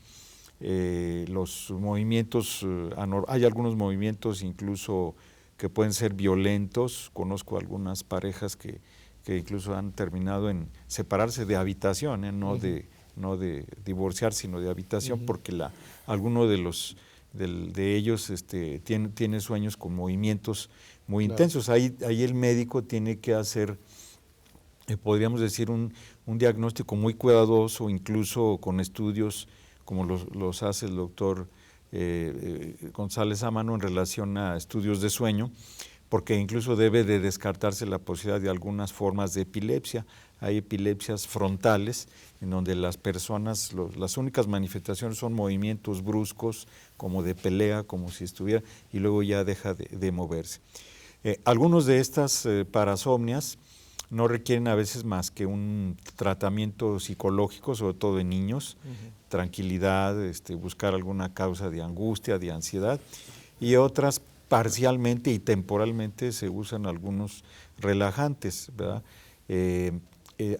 los movimientos, hay algunos movimientos incluso que pueden ser violentos. Conozco algunas parejas que incluso han terminado en separarse de habitación, no de divorciar, sino de habitación, porque alguno de ellos tiene sueños con movimientos muy intensos. Ahí el médico tiene que hacer, podríamos decir, un diagnóstico muy cuidadoso, incluso con estudios como los hace el doctor González Amano en relación a estudios de sueño, porque incluso debe de descartarse la posibilidad de algunas formas de epilepsia. Hay epilepsias frontales, en donde las personas, las únicas manifestaciones son movimientos bruscos, como de pelea, como si estuviera, y luego ya deja de moverse. Algunos de estas parasomnias no requieren a veces más que un tratamiento psicológico, sobre todo en niños, tranquilidad, buscar alguna causa de angustia, de ansiedad, y otras parcialmente y temporalmente se usan algunos relajantes, ¿verdad?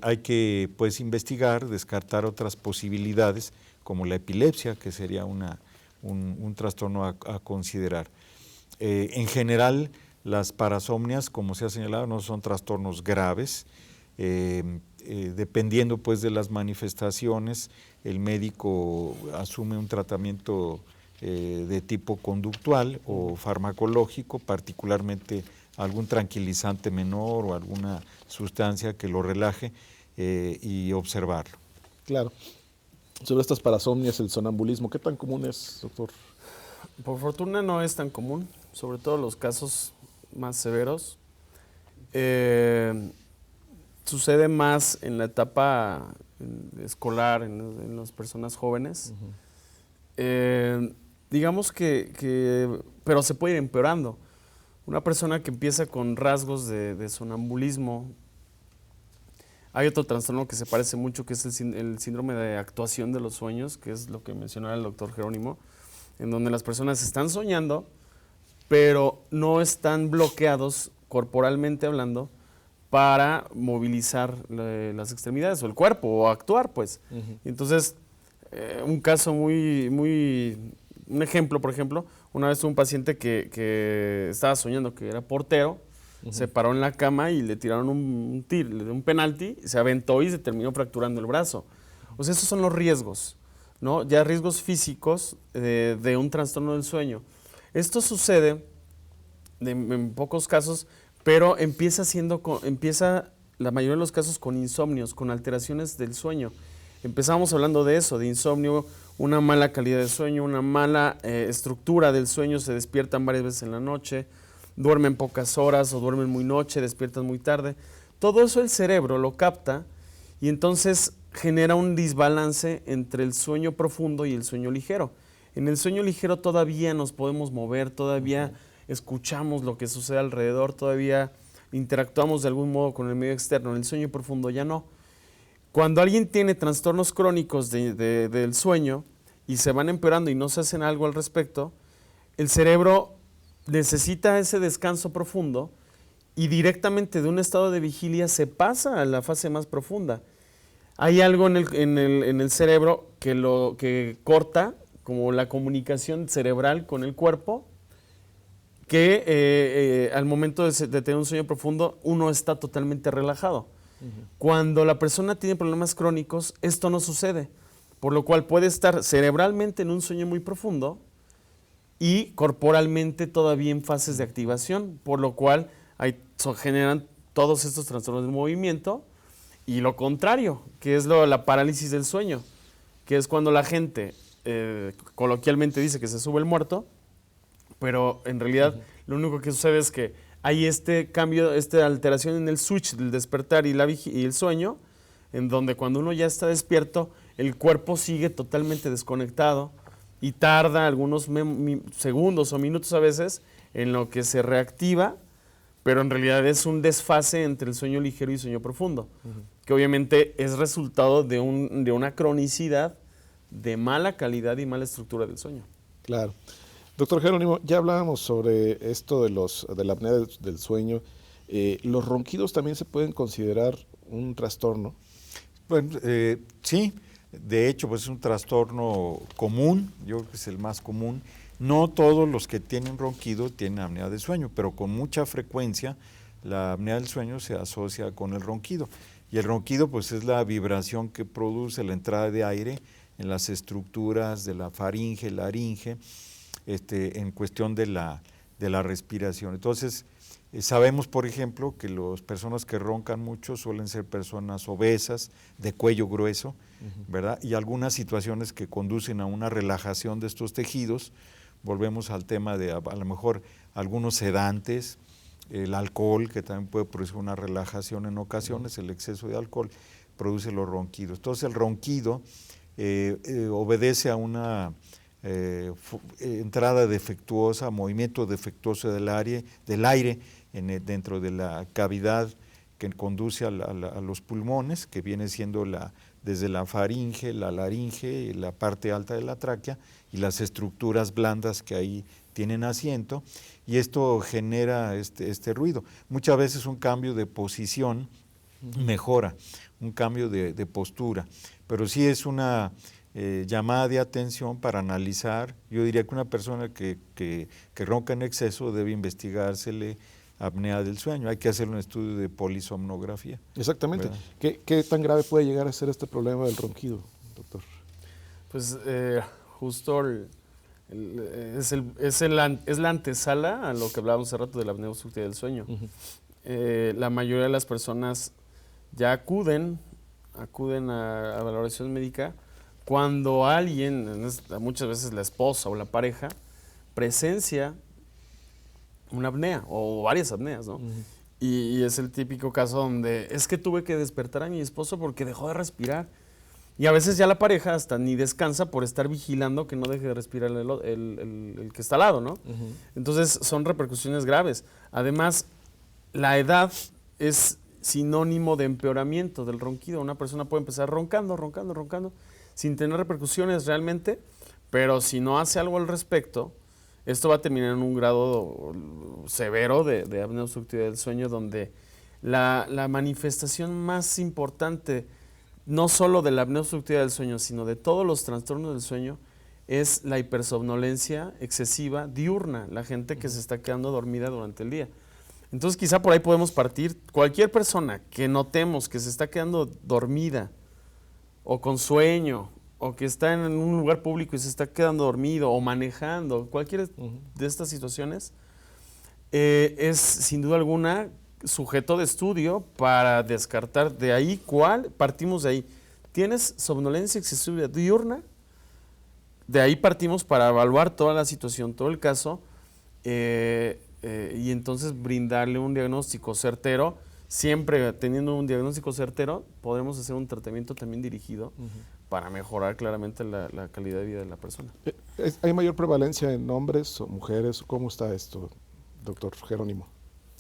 Hay que pues investigar, descartar otras posibilidades como la epilepsia, que sería un trastorno a considerar. En general, las parasomnias, como se ha señalado, no son trastornos graves. Dependiendo pues de las manifestaciones, el médico asume un tratamiento de tipo conductual o farmacológico, particularmente algún tranquilizante menor o alguna sustancia que lo relaje y observarlo. Claro. Sobre estas parasomnias, el sonambulismo, ¿qué tan común es, doctor? Por fortuna no es tan común, sobre todo los casos más severos. Sucede más en la etapa escolar, en las personas jóvenes. Digamos pero se puede ir empeorando. Una persona que empieza con rasgos de sonambulismo, hay otro trastorno que se parece mucho, que es el síndrome de actuación de los sueños, que es lo que mencionaba el doctor Jerónimo, en donde las personas están soñando, pero no están bloqueados corporalmente hablando para movilizar las extremidades o el cuerpo o actuar, pues. Entonces, un caso un ejemplo, por ejemplo, una vez tuve un paciente que estaba soñando que era portero, se paró en la cama y le tiraron un penalti, se aventó y se terminó fracturando el brazo. O sea, esos son los riesgos, ¿no? Ya riesgos físicos de un trastorno del sueño. Esto sucede en pocos casos, pero empieza la mayoría de los casos con insomnios, con alteraciones del sueño. Empezamos hablando de eso, de insomnio, una mala calidad de sueño, una mala estructura del sueño, se despiertan varias veces en la noche, duermen pocas horas o duermen muy noche, despiertan muy tarde. Todo eso el cerebro lo capta y entonces genera un desbalance entre el sueño profundo y el sueño ligero. En el sueño ligero todavía nos podemos mover, todavía escuchamos lo que sucede alrededor, todavía interactuamos de algún modo con el medio externo. En el sueño profundo ya no. Cuando alguien tiene trastornos crónicos del sueño y se van empeorando y no se hacen algo al respecto, el cerebro necesita ese descanso profundo y directamente de un estado de vigilia se pasa a la fase más profunda. Hay algo en el cerebro que corta como la comunicación cerebral con el cuerpo, que al momento de tener un sueño profundo uno está totalmente relajado. Cuando la persona tiene problemas crónicos, esto no sucede, por lo cual puede estar cerebralmente en un sueño muy profundo y corporalmente todavía en fases de activación, por lo cual generan todos estos trastornos del movimiento. Y lo contrario, que es la parálisis del sueño, que es cuando la gente coloquialmente dice que se sube el muerto, pero en realidad lo único que sucede es que hay este cambio, esta alteración en el switch del despertar y el sueño, en donde cuando uno ya está despierto, el cuerpo sigue totalmente desconectado y tarda algunos segundos o minutos a veces en lo que se reactiva, pero en realidad es un desfase entre el sueño ligero y sueño profundo, que obviamente es resultado de una cronicidad de mala calidad y mala estructura del sueño. Claro. Doctor Jerónimo, ya hablábamos sobre esto de la apnea del sueño. ¿Los ronquidos también se pueden considerar un trastorno? Bueno, sí, de hecho pues es un trastorno común, yo creo que es el más común. No todos los que tienen ronquido tienen apnea del sueño, pero con mucha frecuencia la apnea del sueño se asocia con el ronquido. Y el ronquido pues es la vibración que produce la entrada de aire en las estructuras de la faringe, laringe, en cuestión de la respiración. Entonces, sabemos, por ejemplo, que las personas que roncan mucho suelen ser personas obesas, de cuello grueso, ¿verdad? Y algunas situaciones que conducen a una relajación de estos tejidos. Volvemos al tema de a lo mejor algunos sedantes, el alcohol, que también puede producir una relajación en ocasiones, el exceso de alcohol produce los ronquidos. Entonces el ronquido obedece a una entrada defectuosa, movimiento defectuoso del aire dentro de la cavidad que conduce a los pulmones, que viene siendo desde la faringe, la laringe, la parte alta de la tráquea y las estructuras blandas que ahí tienen asiento, y esto genera este ruido. Muchas veces un cambio de posición mejora, un cambio de postura, pero sí es una llamada de atención para analizar. Yo diría que una persona que ronca en exceso debe investigársele apnea del sueño. Hay que hacer un estudio de polisomnografía. Exactamente. ¿Qué tan grave puede llegar a ser este problema del ronquido, doctor? Pues justo es la antesala a lo que hablábamos hace rato de la apnea obstructiva del sueño. La mayoría de las personas ya acuden a valoración médica cuando alguien, muchas veces la esposa o la pareja, presencia una apnea o varias apneas, ¿no? Y es el típico caso donde es que tuve que despertar a mi esposo porque dejó de respirar. Y a veces ya la pareja hasta ni descansa por estar vigilando que no deje de respirar el que está al lado, ¿no? Entonces son repercusiones graves. Además, la edad es sinónimo de empeoramiento del ronquido. Una persona puede empezar roncando, sin tener repercusiones realmente, pero si no hace algo al respecto, esto va a terminar en un grado severo de apnea obstructiva del sueño, donde la manifestación más importante, no solo de la apnea obstructiva del sueño, sino de todos los trastornos del sueño, es la hipersomnolencia excesiva diurna, la gente que se está quedando dormida durante el día. Entonces quizá por ahí podemos partir. Cualquier persona que notemos que se está quedando dormida o con sueño, o que está en un lugar público y se está quedando dormido o manejando, cualquiera de estas situaciones, es sin duda alguna sujeto de estudio para descartar de ahí partimos de ahí. ¿Tienes somnolencia excesiva diurna? De ahí partimos para evaluar toda la situación, todo el caso, y entonces brindarle un diagnóstico certero. Siempre teniendo un diagnóstico certero, podremos hacer un tratamiento también dirigido para mejorar claramente la calidad de vida de la persona. ¿Hay mayor prevalencia en hombres o mujeres? ¿Cómo está esto, doctor Jerónimo?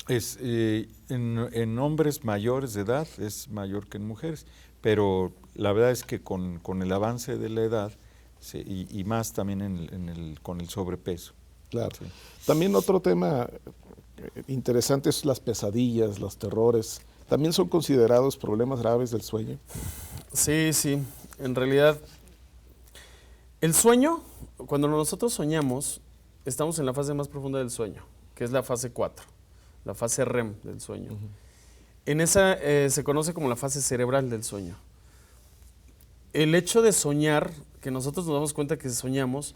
En hombres mayores de edad es mayor que en mujeres, pero la verdad es que con el avance de la edad y más también con el sobrepeso. Claro. Sí. También otro tema interesante es las pesadillas, los terrores. ¿También son considerados problemas graves del sueño? Sí. En realidad, el sueño, cuando nosotros soñamos, estamos en la fase más profunda del sueño, que es la fase 4, la fase REM del sueño. En esa se conoce como la fase cerebral del sueño. El hecho de soñar, que nosotros nos damos cuenta que soñamos,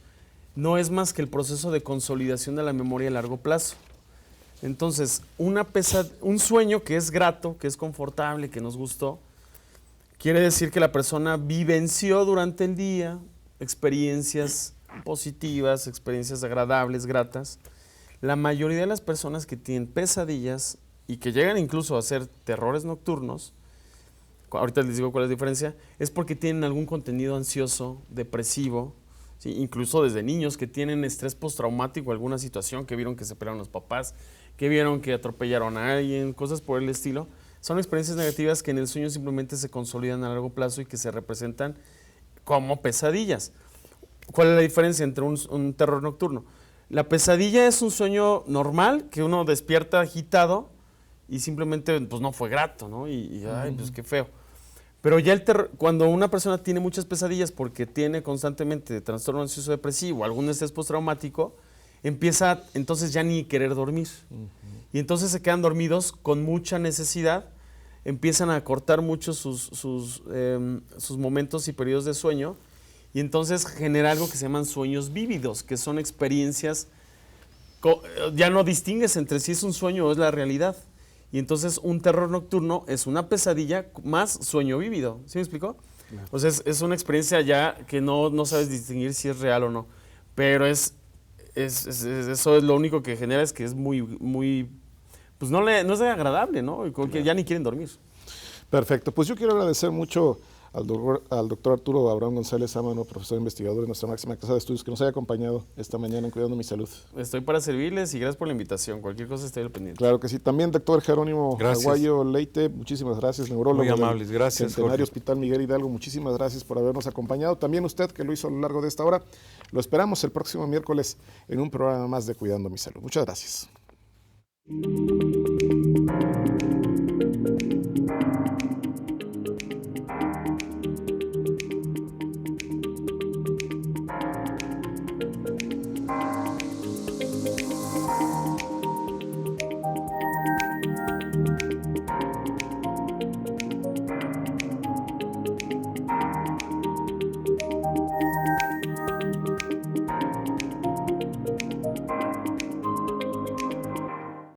no es más que el proceso de consolidación de la memoria a largo plazo. Entonces, un sueño que es grato, que es confortable, que nos gustó, quiere decir que la persona vivenció durante el día experiencias positivas, experiencias agradables, gratas. La mayoría de las personas que tienen pesadillas y que llegan incluso a hacer terrores nocturnos, ahorita les digo cuál es la diferencia, es porque tienen algún contenido ansioso, depresivo, ¿sí? Incluso desde niños que tienen estrés postraumático, alguna situación, que vieron que se pelearon los papás, que vieron que atropellaron a alguien, cosas por el estilo. Son experiencias negativas que en el sueño simplemente se consolidan a largo plazo y que se representan como pesadillas. ¿Cuál es la diferencia entre un terror nocturno? La pesadilla es un sueño normal, que uno despierta agitado y simplemente pues no fue grato, ¿no? Y ay, pues qué feo. Pero ya el terror, cuando una persona tiene muchas pesadillas porque tiene constantemente trastorno ansioso depresivo, algún estrés postraumático, empieza entonces ya ni querer dormir. Y entonces se quedan dormidos con mucha necesidad, empiezan a cortar mucho sus momentos y periodos de sueño, y entonces genera algo que se llaman sueños vívidos, que son experiencias, ya no distingues entre si es un sueño o es la realidad. Y entonces un terror nocturno es una pesadilla más sueño vívido. ¿Sí me explicó? Claro. O sea, es una experiencia ya que no sabes distinguir si es real o no. Pero eso es lo único que genera, es que es muy pues no es agradable, ¿no? Y que ya ni quieren dormir. Perfecto. Pues yo quiero agradecer mucho al doctor Arturo Abraham González Ámano, profesor investigador de nuestra máxima casa de estudios, que nos haya acompañado esta mañana en Cuidando mi Salud. Estoy para servirles y gracias por la invitación. Cualquier cosa estoy al pendiente. Claro que sí. También doctor Jerónimo Aguayo Leite, muchísimas gracias, neurólogo. Muy amables, gracias. Centenario Hospital Miguel Hidalgo, muchísimas gracias por habernos acompañado. También usted, que lo hizo a lo largo de esta hora. Lo esperamos el próximo miércoles en un programa más de Cuidando mi Salud. Muchas gracias.